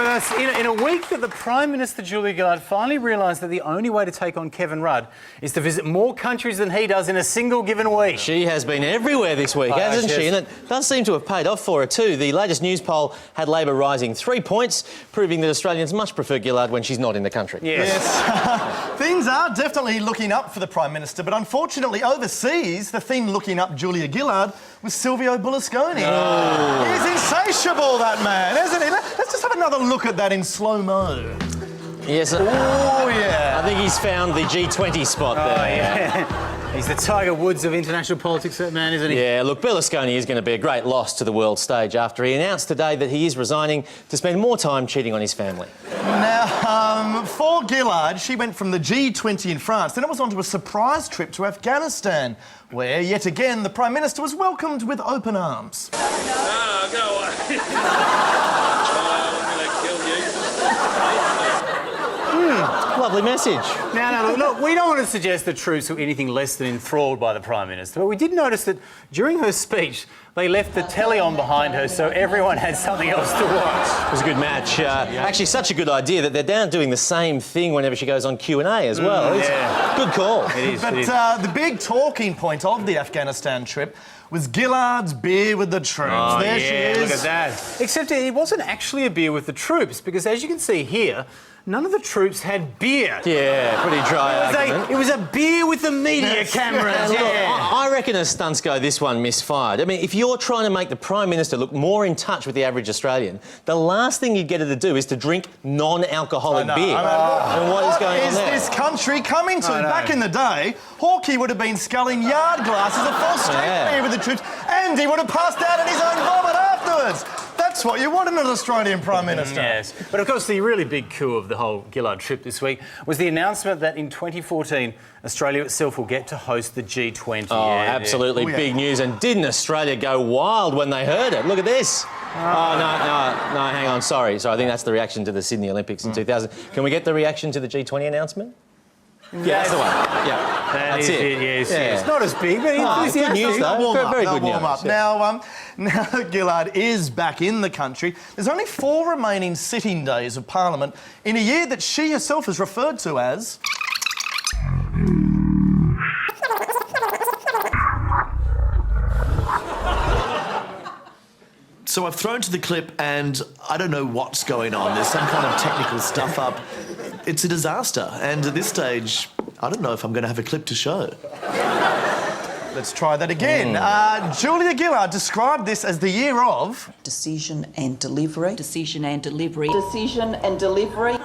us, in a week that the Prime Minister, Julia Gillard, finally realised that the only way to take on Kevin Rudd is to visit more countries than he does in a single given week. She has been everywhere this week, hasn't she? And it does seem to have paid off for her too. The latest news poll had Labor rising 3 points, proving that Australians much prefer Gillard when she's not in the country. Yes. Things are definitely looking up for the Prime Minister, but unfortunately overseas, the theme looking up Julia Gillard was Silvio Berlusconi. Oh. He's insatiable, that man, isn't he? Let's just have another look at that in slow-mo. Yes. Oh, yeah. I think he's found the G20 spot there. Yeah. He's the Tiger Woods of international politics, that man, isn't he? Yeah, look, Berlusconi is going to be a great loss to the world stage after he announced today that he is resigning to spend more time cheating on his family. Now, for Gillard, she went from the G20 in France, then it was on to a surprise trip to Afghanistan, where, yet again, the Prime Minister was welcomed with open arms. No, go away. I'm going to kill you. Lovely message. Now, look, we don't want to suggest the troops were anything less than enthralled by the Prime Minister, but we did notice that during her speech, they left the telly on behind her so everyone had something else to watch. It was a good match. Actually, such a good idea that they're down doing the same thing whenever she goes on Q&A as well. Good call. It is. But the big talking point of the Afghanistan trip was Gillard's beer with the troops. Oh, there she is. Look at that. Except it wasn't actually a beer with the troops, because as you can see here, none of the troops had beer. Yeah, pretty dry argument. It was a beer with the media cameras. Look, I reckon as stunts go, this one misfired. I mean, if you're trying to make the Prime Minister look more in touch with the average Australian, the last thing you'd get her to do is to drink non-alcoholic beer. And what is going on there? What is this country coming to? Back in the day, Hawkey would have been sculling yard glasses of full-strength beer with the troops, and he would have passed out in his own vomit afterwards. That's what you want in an Australian Prime Minister. Yes. But of course, the really big coup of the whole Gillard trip this week was the announcement that in 2014, Australia itself will get to host the G20. Oh, absolutely big news. And didn't Australia go wild when they heard it? Look at this. Oh, no, hang on. Sorry. I think that's the reaction to the Sydney Olympics in 2000. Can we get the reaction to the G20 announcement? Yeah, that's the one. Yeah, that's it. Yes. It's not as big, but it's good news, though. Very good news. Now Gillard is back in the country. There's only 4 remaining sitting days of Parliament in a year that she herself has referred to as... So I've thrown to the clip and I don't know what's going on. There's some kind of technical stuff up. It's a disaster. And at this stage, I don't know if I'm going to have a clip to show. Let's try that again. Julia Gillard described this as the year of... Decision and delivery. Decision and delivery. Decision and delivery.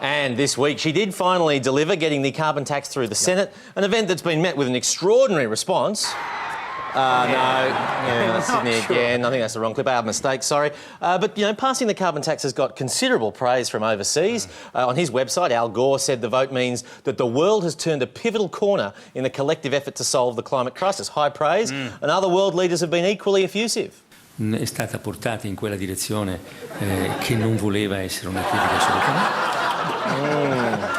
And this week she did finally deliver, getting the carbon tax through the Senate, an event that's been met with an extraordinary response. That's Sydney again. I think that's the wrong clip. Our mistake, sorry. But, you know, passing the carbon tax has got considerable praise from overseas. On his website, Al Gore said the vote means that the world has turned a pivotal corner in the collective effort to solve the climate crisis. High praise. And other world leaders have been equally effusive. È stata portata in quella direzione che non voleva essere una critica assolutamente.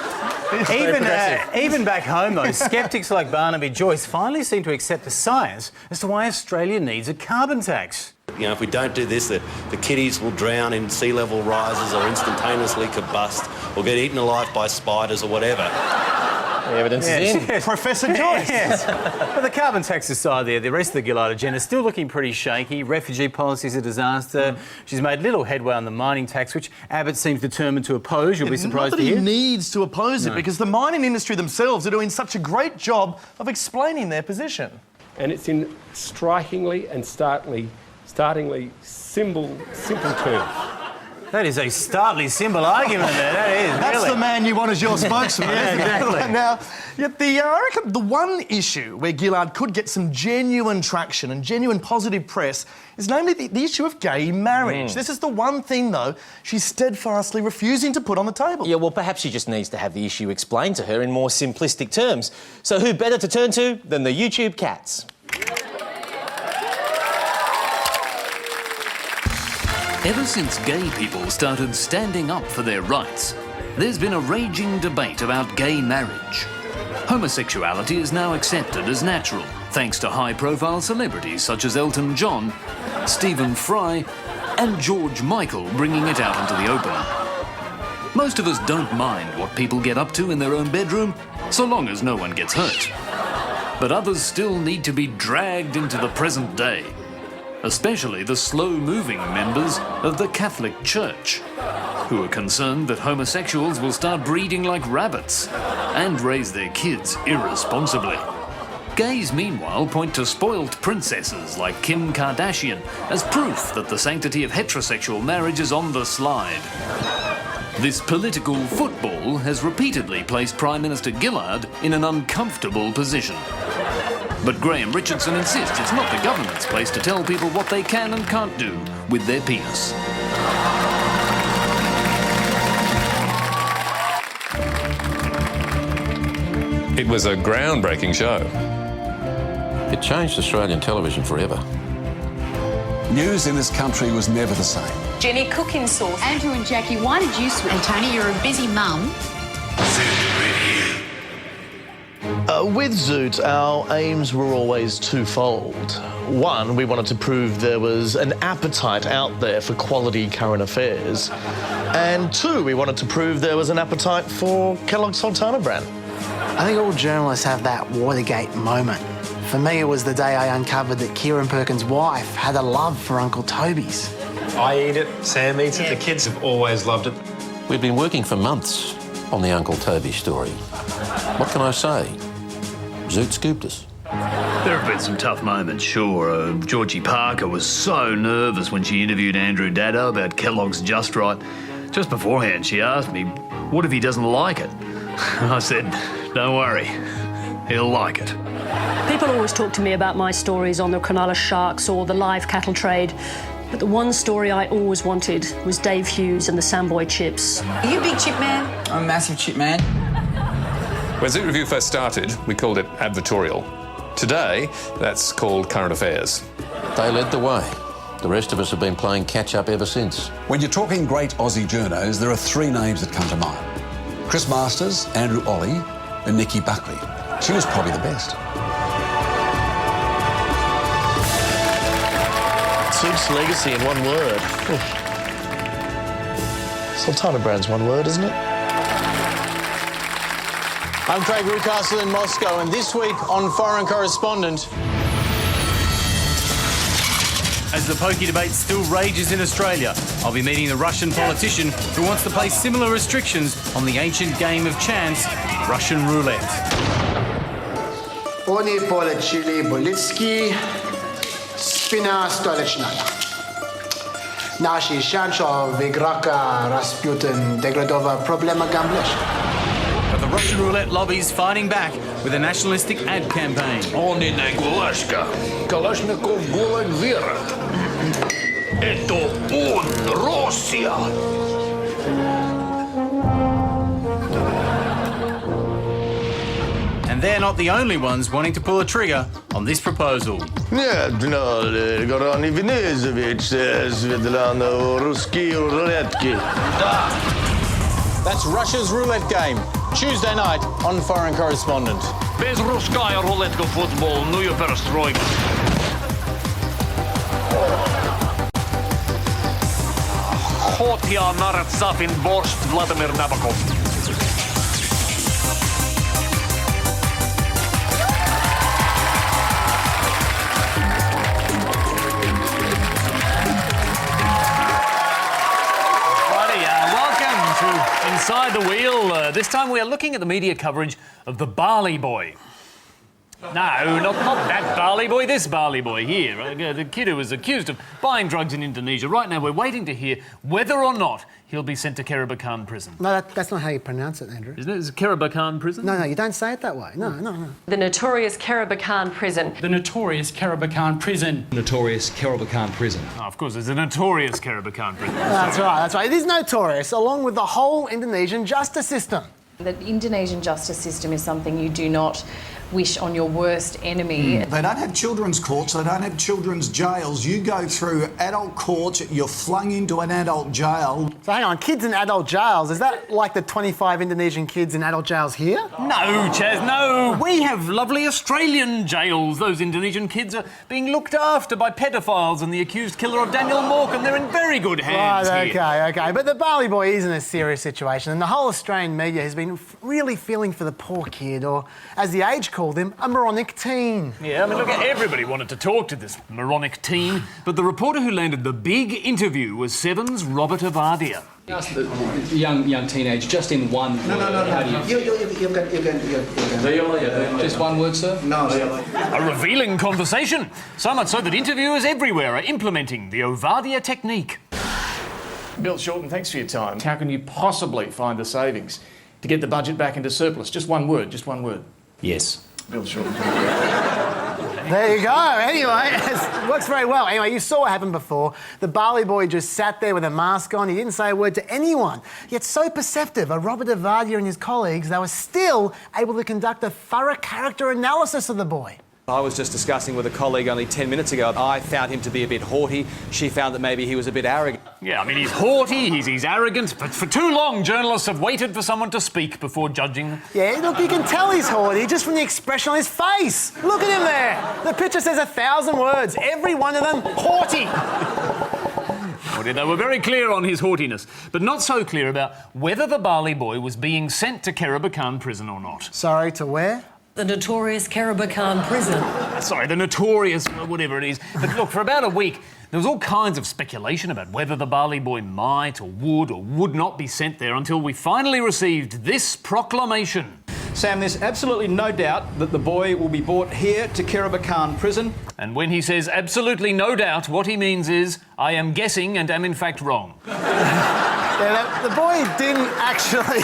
Even back home, though, sceptics like Barnaby Joyce finally seem to accept the science as to why Australia needs a carbon tax. You know, if we don't do this, the kiddies will drown in sea level rises or instantaneously combust or get eaten alive by spiders or whatever. The evidence is in. Professor Joyce. Yes. But the carbon tax aside there, the rest of the Gillard agenda is still looking pretty shaky. Refugee policy is a disaster. She's made little headway on the mining tax, which Abbott seems determined to oppose. You'll be surprised to hear. Not that he needs to oppose it, because the mining industry themselves are doing such a great job of explaining their position. And it's in strikingly and startlingly simple terms. That is a startling simple argument there, that is. That's really the man you want as your spokesman. Yeah, exactly. Now, yet I reckon the one issue where Gillard could get some genuine traction and genuine positive press is namely the issue of gay marriage. This is the one thing, though, she's steadfastly refusing to put on the table. Yeah, well, perhaps she just needs to have the issue explained to her in more simplistic terms. So who better to turn to than the YouTube cats? Ever since gay people started standing up for their rights, there's been a raging debate about gay marriage. Homosexuality is now accepted as natural, thanks to high-profile celebrities such as Elton John, Stephen Fry and George Michael bringing it out into the open. Most of us don't mind what people get up to in their own bedroom, so long as no one gets hurt. But others still need to be dragged into the present day, especially the slow-moving members of the Catholic Church, who are concerned that homosexuals will start breeding like rabbits and raise their kids irresponsibly. Gays, meanwhile, point to spoilt princesses like Kim Kardashian as proof that the sanctity of heterosexual marriage is on the slide. This political football has repeatedly placed Prime Minister Gillard in an uncomfortable position. But Graham Richardson insists it's not the government's place to tell people what they can and can't do with their penis. It was a groundbreaking show. It changed Australian television forever. News in this country was never the same. Jenny cooking sauce. Andrew and Jackie, why did you switch? And Tony, you're a busy mum. With Zoot, our aims were always twofold. One, we wanted to prove there was an appetite out there for quality current affairs. And two, we wanted to prove there was an appetite for Kellogg's Sultana brand. I think all journalists have that Watergate moment. For me, it was the day I uncovered that Kieran Perkins' wife had a love for Uncle Toby's. I eat it, Sam eats it, the kids have always loved it. We've been working for months on the Uncle Toby story. What can I say? Zoot scooped us. There have been some tough moments, sure. Georgie Parker was so nervous when she interviewed Andrew Daddo about Kellogg's Just Right. Just beforehand, she asked me, what if he doesn't like it? I said, don't worry, he'll like it. People always talk to me about my stories on the Cronulla Sharks or the live cattle trade. But the one story I always wanted was Dave Hughes and the Samboy Chips. Are you a big chip man? I'm a massive chip man. When Zoot Review first started, we called it advertorial. Today, that's called current affairs. They led the way. The rest of us have been playing catch-up ever since. When you're talking great Aussie journos, there are three names that come to mind. Chris Masters, Andrew Ollie and Nikki Buckley. She was probably the best. Zoot's legacy in one word. Sultana brand's one word, isn't it? I'm Craig Rucastle in Moscow, and this week on Foreign Correspondent... As the pokey debate still rages in Australia, I'll be meeting the Russian politician who wants to place similar restrictions on the ancient game of chance, Russian roulette. Oni polecieli Bolitski, spina stolečnata. Naši šančo vygraka Rasputin degradova problema gambleša. But the Russian roulette lobby's fighting back with a nationalistic ad campaign. Oni ne gulaška. Kalashnikov gulag vira. Eto un Russia. And they're not the only ones wanting to pull a trigger on this proposal. Gorani Vinizovich, Svetlana Ruski Rouletki. That's Russia's roulette game. Tuesday night on Foreign Correspondent. Без русская рулетка футбол, ну и перестройка. Хотя Нарцав in борщ Владимир Nabokov. Inside the Wheel. This time we are looking at the media coverage of the Barley Boy. No, not that Barley Boy, this Barley Boy here. The kid who was accused of buying drugs in Indonesia. Right now we're waiting to hear whether or not he'll be sent to Kerabakan prison. No, that's not how you pronounce it, Andrew. Isn't it? Is it Kerabakan prison? No, you don't say it that way. No. The notorious Kerabakan prison. The notorious Kerabakan prison. Notorious Kerabakan prison. Oh, of course, there's a notorious Kerabakan prison. That's right. It is notorious, along with the whole Indonesian justice system. The Indonesian justice system is something you do not wish on your worst enemy. They don't have children's courts, they don't have children's jails. You go through adult courts, you're flung into an adult jail. So hang on, kids in adult jails, is that like the 25 Indonesian kids in adult jails here? No, Chaz, no. We have lovely Australian jails. Those Indonesian kids are being looked after by pedophiles and the accused killer of Daniel Morecambe. They're in very good hands Right, here. okay. But the Bali boy is in a serious situation, and the whole Australian media has been really feeling for the poor kid, or as the Age called him, a moronic teen. Yeah, I mean, look, everybody wanted to talk to this moronic teen, but the reporter who landed the big interview was Seven's Robert Avadia. Ask the young teenage just in one word. How do you can. Just one word, sir? No. A revealing conversation. So much so that interviewers everywhere are implementing the Ovadia technique. Bill Shorten, thanks for your time. How can you possibly find the savings to get the budget back into surplus? Just one word, just one word. Yes. Bill Shorten. There you go. Anyway, it works very well. Anyway, you saw what happened before. The Bali boy just sat there with a mask on. He didn't say a word to anyone. Yet so perceptive are Robert Avadia and his colleagues, they were still able to conduct a thorough character analysis of the boy. I was just discussing with a colleague only 10 minutes ago. I found him to be a bit haughty. She found that maybe he was a bit arrogant. Yeah, I mean, he's haughty, he's arrogant, but for too long, journalists have waited for someone to speak before judging them. Yeah, look, you can tell he's haughty just from the expression on his face. Look at him there. The picture says 1,000 words, every one of them haughty. They were very clear on his haughtiness, but not so clear about whether the Bali boy was being sent to Kerabakan prison or not. Sorry, to where? The notorious Kerabakan prison. Sorry, the notorious, whatever it is. But look, for about a week, there was all kinds of speculation about whether the Bali boy might or would not be sent there until we finally received this proclamation. Sam, there's absolutely no doubt that the boy will be brought here to Kerabakan prison. And when he says absolutely no doubt, what he means is, I am guessing and am in fact wrong. Yeah, the boy didn't actually...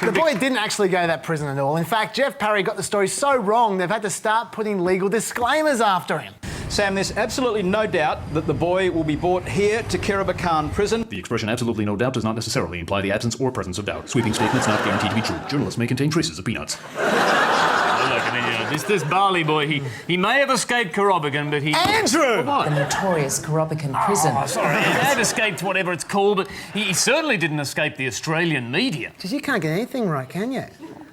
The boy didn't actually go to that prison at all. In fact, Jeff Parry got the story so wrong, they've had to start putting legal disclaimers after him. Sam, there's absolutely no doubt that the boy will be brought here to Kerabakan prison. The expression absolutely no doubt does not necessarily imply the absence or presence of doubt. Sweeping statements not guaranteed to be true. Journalists may contain traces of peanuts. Look, I mean, this Bali boy, he may have escaped Kerabakan, but he... Andrew! The notorious Kerabakan prison. Oh, sorry, he had escaped whatever it's called, but he certainly didn't escape the Australian media. Because you can't get anything right, can you?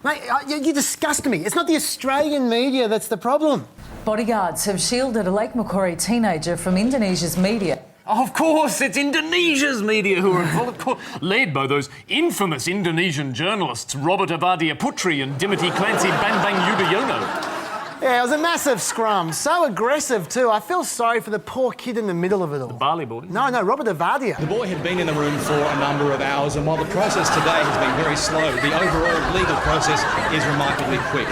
Mate, you disgust me. It's not the Australian media that's the problem. Bodyguards have shielded a Lake Macquarie teenager from Indonesia's media. Of course, it's Indonesia's media who are involved, led by those infamous Indonesian journalists Robert Avadia Putri and Dimity Clancy Bambang Yudhoyono. Yeah, it was a massive scrum. So aggressive, too. I feel sorry for the poor kid in the middle of it all. The Bali boy? No, Robert Avadia. The boy had been in the room for a number of hours, and while the process today has been very slow, the overall legal process is remarkably quick.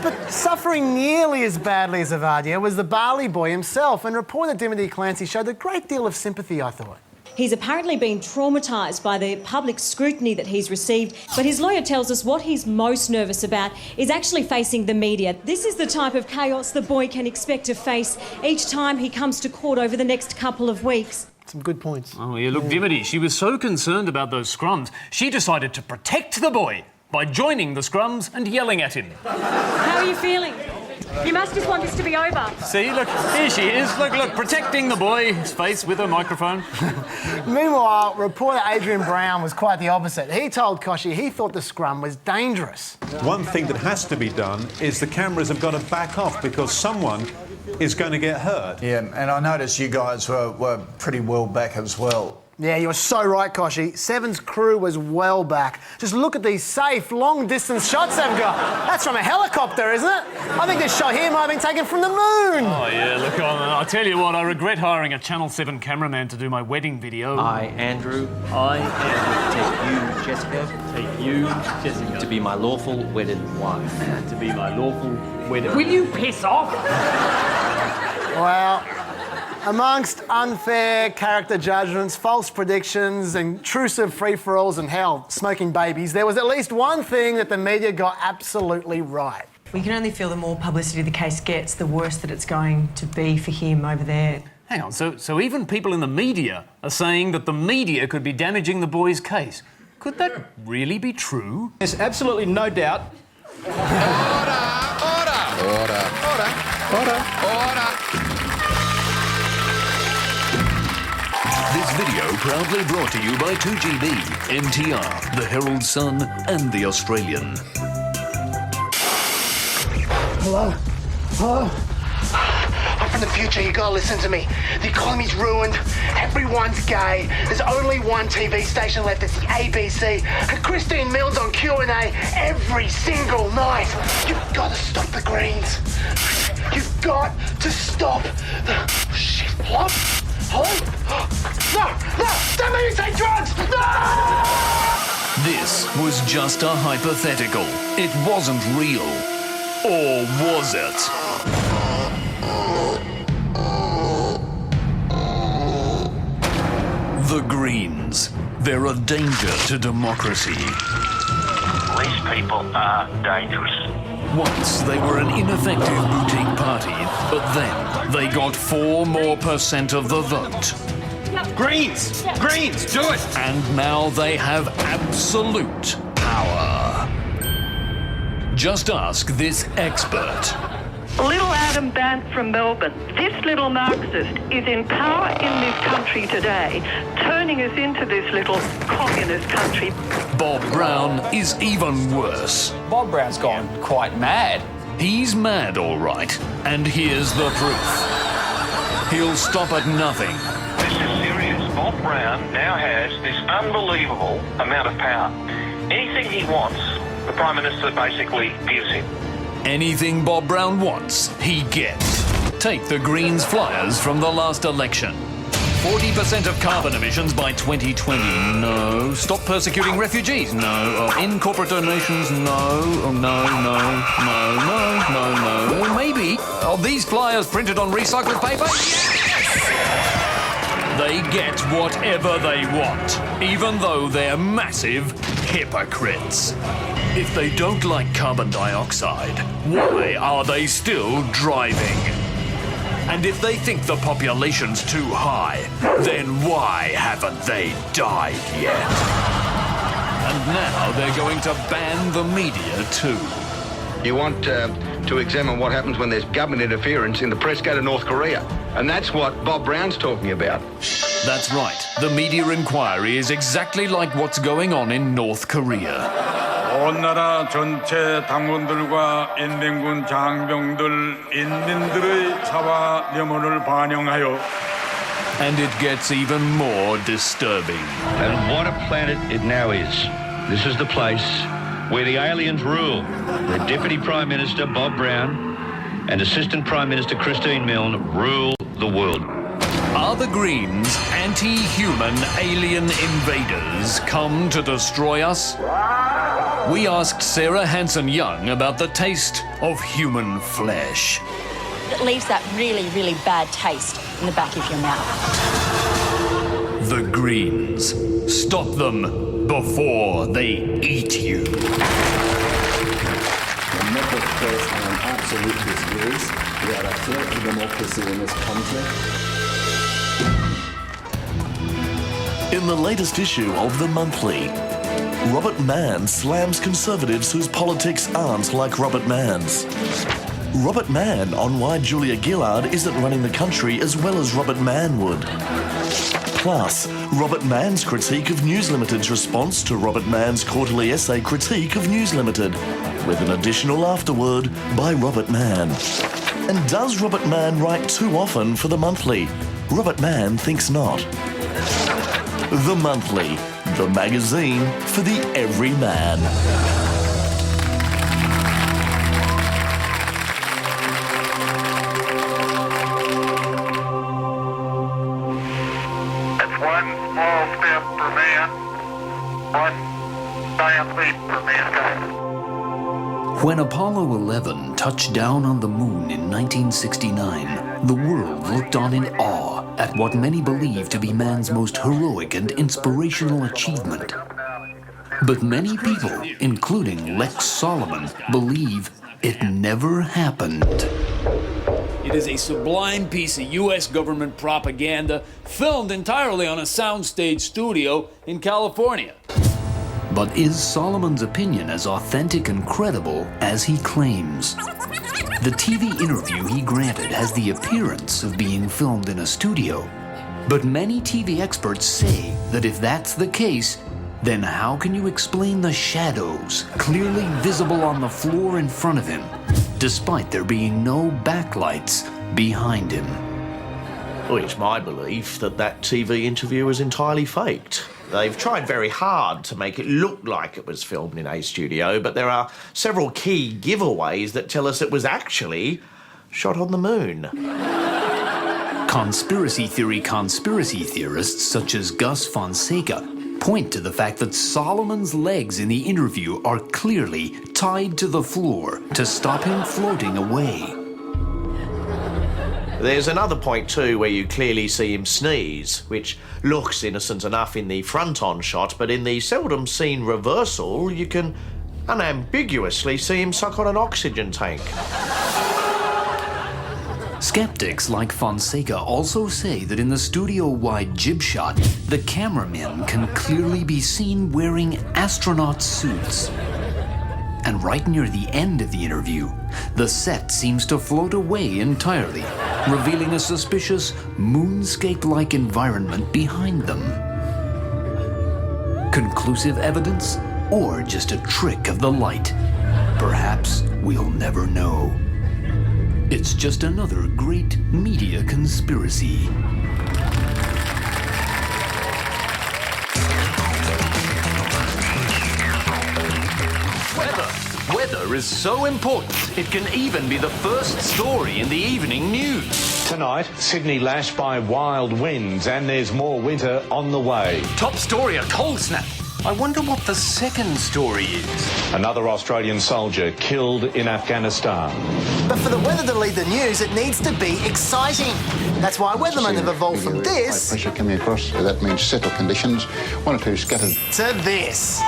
But suffering nearly as badly as Avadia was the Bali boy himself, and reporter Dimity Clancy showed a great deal of sympathy, I thought. He's apparently been traumatised by the public scrutiny that he's received, but his lawyer tells us what he's most nervous about is actually facing the media. This is the type of chaos the boy can expect to face each time he comes to court over the next couple of weeks. Some good points. Oh, yeah, look, Dimity, she was so concerned about those scrums, she decided to protect the boy by joining the scrums and yelling at him. How are you feeling? You must just want this to be over. See, look, here she is. Look, protecting the boy's face with her microphone. Meanwhile, reporter Adrian Brown was quite the opposite. He told Koshy he thought the scrum was dangerous. One thing that has to be done is the cameras have got to back off because someone is going to get hurt. Yeah, and I noticed you guys were pretty well back as well. Yeah, you're so right, Koshy. Seven's crew was well back. Just look at these safe, long-distance shots they've got. That's from a helicopter, isn't it? I think this shot here might have been taken from the moon. Oh, yeah, look, I'll tell you what, I regret hiring a Channel 7 cameraman to do my wedding video. I, Andrew. I, Take you, Jessica. Take you, Jessica. To be my lawful wedded wife. To be my lawful wedded... Will you piss off? Well... amongst unfair character judgments, false predictions, intrusive free-for-alls and hell, smoking babies, there was at least one thing that the media got absolutely right. We can only feel the more publicity the case gets, the worse that it's going to be for him over there. Hang on, so even people in the media are saying that the media could be damaging the boy's case. Could that really be true? There's absolutely no doubt. This video proudly brought to you by 2GB, NTR, the Herald Sun and the Australian. Hello? Hello? I'm from the future, you gotta listen to me. The economy's ruined, everyone's gay, there's only one TV station left, it's the ABC, and Christine Milne's on Q&A every single night. You've gotta stop the Greens. You've got to stop the... Shit, hello? Hello? No! Don't make me take drugs! No! This was just a hypothetical. It wasn't real. Or was it? The Greens. They're a danger to democracy. These people are dangerous. Once they were an ineffective boutique party, but then they got 4% more of the vote. Greens! Greens, do it! And now they have absolute power. Just ask this expert. Little Adam Bant from Melbourne. This little Marxist is in power in this country today, turning us into this little communist country. Bob Brown is even worse. Bob Brown's gone quite mad. He's mad, all right. And here's the proof. He'll stop at nothing. This is serious. Bob Brown now has this unbelievable amount of power. Anything he wants, the Prime Minister basically gives him. Anything Bob Brown wants, he gets. Take the Greens flyers from the last election. 40% of carbon emissions by 2020. No. Stop persecuting refugees. No. In corporate donations. No. Oh, no. Or maybe. Are these flyers printed on recycled paper? Yes! They get whatever they want, even though they're massive hypocrites. If they don't like carbon dioxide, why are they still driving? And if they think the population's too high, then why haven't they died yet? And now they're going to ban the media too. You want to examine what happens when there's government interference in the press go to North Korea. And that's what Bob Brown's talking about. That's right. The media inquiry is exactly like what's going on in North Korea. 온 나라 전체 당원들과 인민군 장병들 인민들의 차와 염원을 반영하여 And it gets even more disturbing. And what a planet it now is. This is the place where the aliens rule. The Deputy Prime Minister, Bob Brown, and Assistant Prime Minister Christine Milne rule the world. Are the Greens anti-human alien invaders come to destroy us? We asked Sarah Hanson-Young about the taste of human flesh. It leaves that really, really bad taste in the back of your mouth. The Greens. Stop them before they eat you. The medical press are an absolute disgrace. They are a threat to democracy in this country. In the latest issue of The Monthly, Robert Mann slams Conservatives whose politics aren't like Robert Mann's. Robert Mann on why Julia Gillard isn't running the country as well as Robert Mann would. Plus, Robert Mann's critique of News Limited's response to Robert Mann's quarterly essay critique of News Limited, with an additional afterword by Robert Mann. And does Robert Mann write too often for The Monthly? Robert Mann thinks not. The Monthly, the magazine for the everyman. It's one small step for man, one giant leap for mankind. When Apollo 11 touched down on the moon in 1969, the world looked on in awe at what many believe to be man's most heroic and inspirational achievement. But many people, including Lex Solomon, believe it never happened. It is a sublime piece of U.S. government propaganda filmed entirely on a soundstage studio in California. But is Solomon's opinion as authentic and credible as he claims? The TV interview he granted has the appearance of being filmed in a studio. But many TV experts say that if that's the case, then how can you explain the shadows clearly visible on the floor in front of him, despite there being no backlights behind him? Well, it's my belief that that TV interview was entirely faked. They've tried very hard to make it look like it was filmed in a studio, but there are several key giveaways that tell us it was actually shot on the moon. Conspiracy theorists such as Gus Fonseca point to the fact that Solomon's legs in the interview are clearly tied to the floor to stop him floating away. There's another point too where you clearly see him sneeze, which looks innocent enough in the front-on shot, but in the seldom seen reversal, you can unambiguously see him suck on an oxygen tank. Skeptics like Fonseca also say that in the studio-wide jib shot, the cameramen can clearly be seen wearing astronaut suits. And right near the end of the interview, the set seems to float away entirely, revealing a suspicious moonscape-like environment behind them. Conclusive evidence, or just a trick of the light? Perhaps we'll never know. It's just another great media conspiracy. Weather is so important, it can even be the first story in the evening news. Tonight, Sydney lashed by wild winds, and there's more winter on the way. Top story, a cold snap. I wonder what the second story is. Another Australian soldier killed in Afghanistan. But for the weather to lead the news, it needs to be exciting. That's why weathermen have evolved from this... High pressure coming across, that means settled conditions. One or two scattered... to this.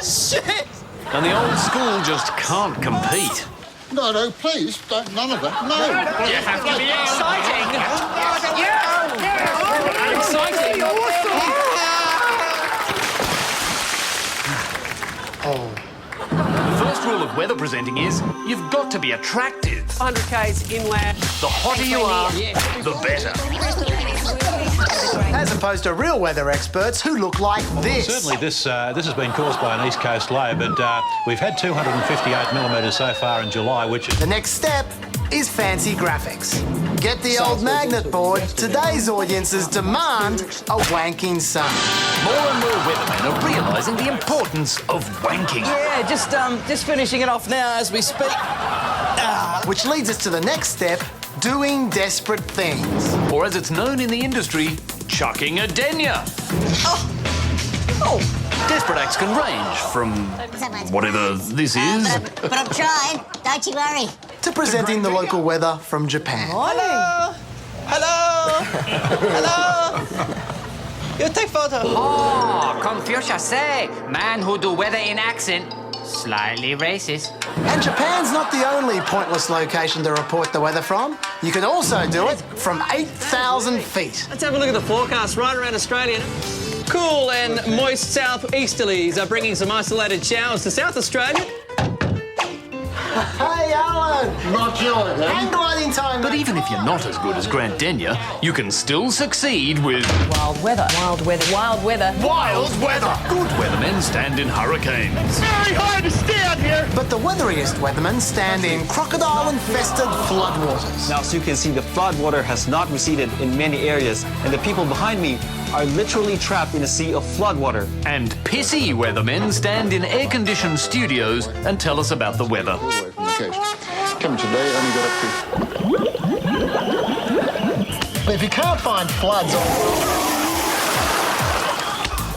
Shit! And the old school just can't compete. No, please, don't, none of that, no. You have to be exciting! Exciting! The first rule of weather presenting is you've got to be attractive. 100 k's inland. The hotter you are, the better. As opposed to real weather experts who look like this. Certainly this has been caused by an east coast low, but we've had 258 millimetres so far in July, which is... The next step is fancy graphics. Get the old magnet board. Today's audiences demand a wanking sun. More and more weathermen are realising the importance of wanking. Yeah, just finishing it off now as we speak. Which leads us to the next step, doing desperate things. Or as it's known in the industry, chucking a denya. Desperate acts can range from whatever this is. But I'm trying, don't you worry. To presenting the local weather from Japan. Hello! Hello! Hello! You take photo. Oh, Confucius say, man who do weather in accent, slightly racist. And Japan's not the only pointless location to report the weather from. You can also do it from 8,000 feet. Let's have a look at the forecast right around Australia. Cool and moist southeasterlies are bringing some isolated showers to South Australia. Hey, Alan! Not yours, Hang gliding time. But even if you're not as good as Grant Denyer, you can still succeed with... Wild weather. Wild weather. Wild weather. Wild weather! Good weathermen stand in hurricanes. Very hard to stand here. But the weatheriest weathermen stand in crocodile-infested floodwaters. Now, as you can see, the floodwater has not receded in many areas, and the people behind me are literally trapped in a sea of floodwater. And pissy weathermen stand in air-conditioned studios and tell us about the weather. away from the coast. Coming today, only got up to... If you can't find floods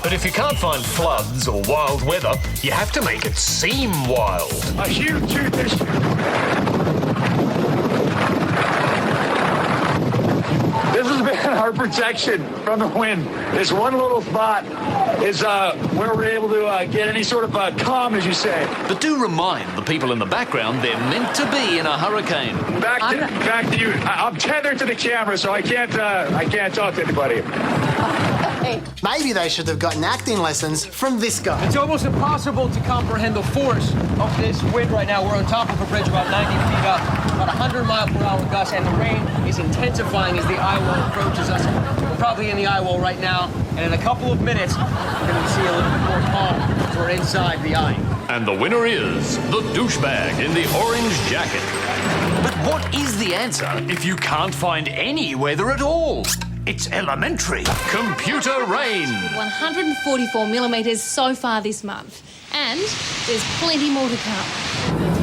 But if you can't find floods or wild weather, you have to make it seem wild. A huge tooth. This has been our protection from the wind. This one little spot is where we're able to get any sort of calm, as you say. But do remind the people in the background they're meant to be in a hurricane. Back to you. I'm tethered to the camera, so I can't talk to anybody. Maybe they should have gotten acting lessons from this guy. It's almost impossible to comprehend the force of this wind right now. We're on top of a bridge about 90 feet up, about 100-mile-per-hour gusts, and the rain is intensifying as the eye wall approaches us. We're probably in the eye wall right now, and in a couple of minutes, we're going to see a little bit more calm as we're inside the eye. And the winner is the douchebag in the orange jacket. But what is the answer if you can't find any weather at all? It's elementary. Computer rain. 144 millimetres so far this month. And there's plenty more to come.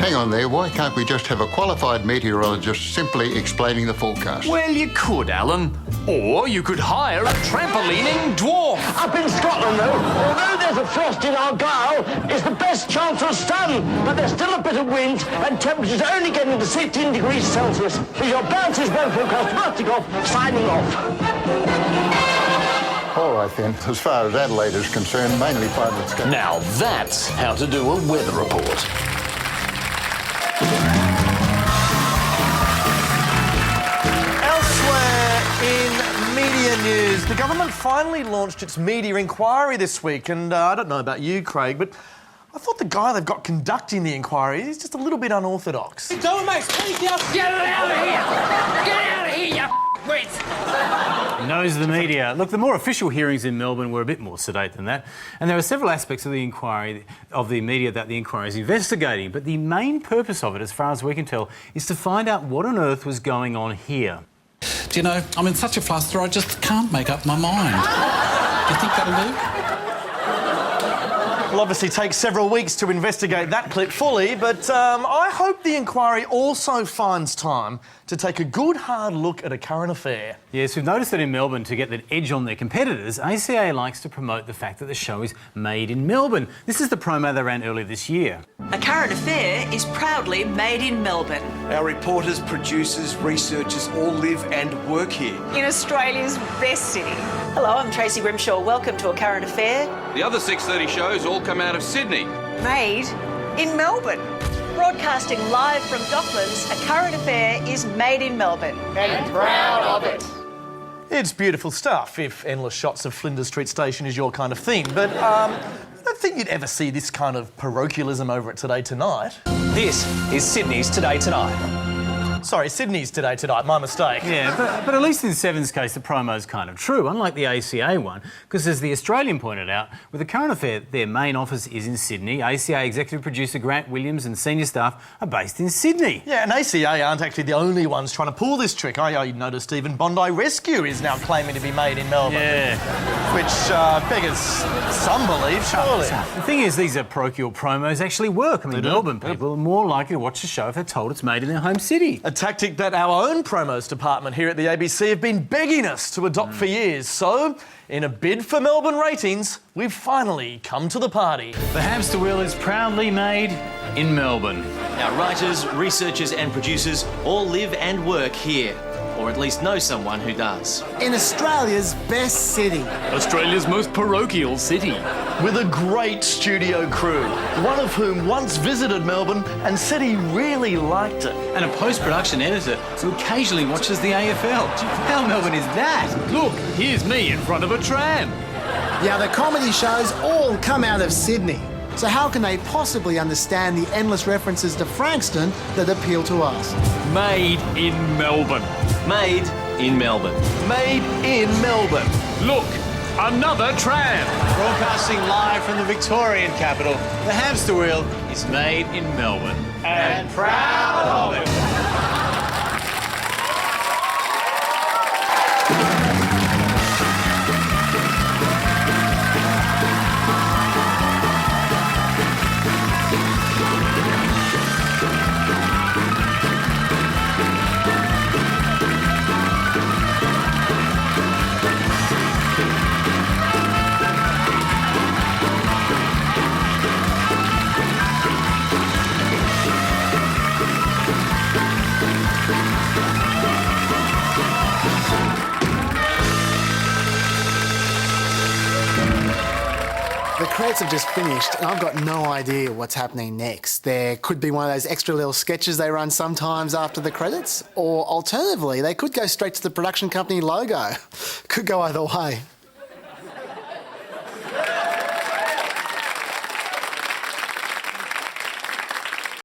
Hang on there, why can't we just have a qualified meteorologist simply explaining the forecast? Well, you could, Alan. Or you could hire a trampolining dwarf. Up in Scotland, though, although there's a frost in Argyll, it's the best chance of sun. But there's still a bit of wind, and temperatures only getting to 16 degrees Celsius. Here's your Bounces weather forecast, Martigoff, signing off. All right then, as far as Adelaide is concerned, mainly fine with sky. Now that's how to do a weather report. Elsewhere in media news, the government finally launched its media inquiry this week, and I don't know about you, Craig, but I thought the guy they've got conducting the inquiry is just a little bit unorthodox. Don't make space, get out of here! Get out of here, you wits! He knows the media. Look, the more official hearings in Melbourne were a bit more sedate than that, and there are several aspects of the inquiry, of the media that the inquiry is investigating, but the main purpose of it, as far as we can tell, is to find out what on earth was going on here. Do you know, I'm in such a fluster I just can't make up my mind. Do you think that'll do? Will obviously take several weeks to investigate that clip fully, but I hope the inquiry also finds time to take a good hard look at a current affair. Yes, we've noticed that in Melbourne, to get the edge on their competitors, ACA likes to promote the fact that the show is made in Melbourne. This is the promo they ran earlier this year. A Current Affair is proudly made in Melbourne. Our reporters, producers, researchers all live and work here. In Australia's best city. Hello, I'm Tracy Grimshaw. Welcome to A Current Affair. The other 6:30 shows all come out of Sydney. Made in Melbourne. Broadcasting live from Docklands, A Current Affair is made in Melbourne. And proud of it. It's beautiful stuff, if endless shots of Flinders Street Station is your kind of thing, but I don't think you'd ever see this kind of parochialism over at Today Tonight. This is Sydney's Today Tonight. Sorry, Sydney's Today Tonight, my mistake. Yeah, but at least in Seven's case, the promo's kind of true, unlike the ACA one, because as the Australian pointed out, with The Current Affair, their main office is in Sydney. ACA executive producer Grant Williams and senior staff are based in Sydney. Yeah, and ACA aren't actually the only ones trying to pull this trick. I noticed even Bondi Rescue is now claiming to be made in Melbourne. Yeah. Which beggars some belief, surely. The thing is, these are parochial promos actually work. I mean, Melbourne people are more likely to watch the show if they're told it's made in their home city. A tactic that our own promos department here at the ABC have been begging us to adopt for years. So, in a bid for Melbourne ratings, we've finally come to the party. The Hamster Wheel is proudly made in Melbourne. Our writers, researchers and producers all live and work here. Or at least know someone who does. In Australia's best city. Australia's most parochial city. With a great studio crew, one of whom once visited Melbourne and said he really liked it. And a post-production editor who occasionally watches the AFL. How Melbourne is that? Look, here's me in front of a tram. Yeah, the comedy shows all come out of Sydney. So how can they possibly understand the endless references to Frankston that appeal to us? Made in Melbourne. Made in Melbourne. Made in Melbourne. Look, another tram. Broadcasting live from the Victorian capital, the Hamster Wheel is made in Melbourne. And proud of it. The credits have just finished and I've got no idea what's happening next. There could be one of those extra little sketches they run sometimes after the credits, or alternatively, they could go straight to the production company logo. Could go either way.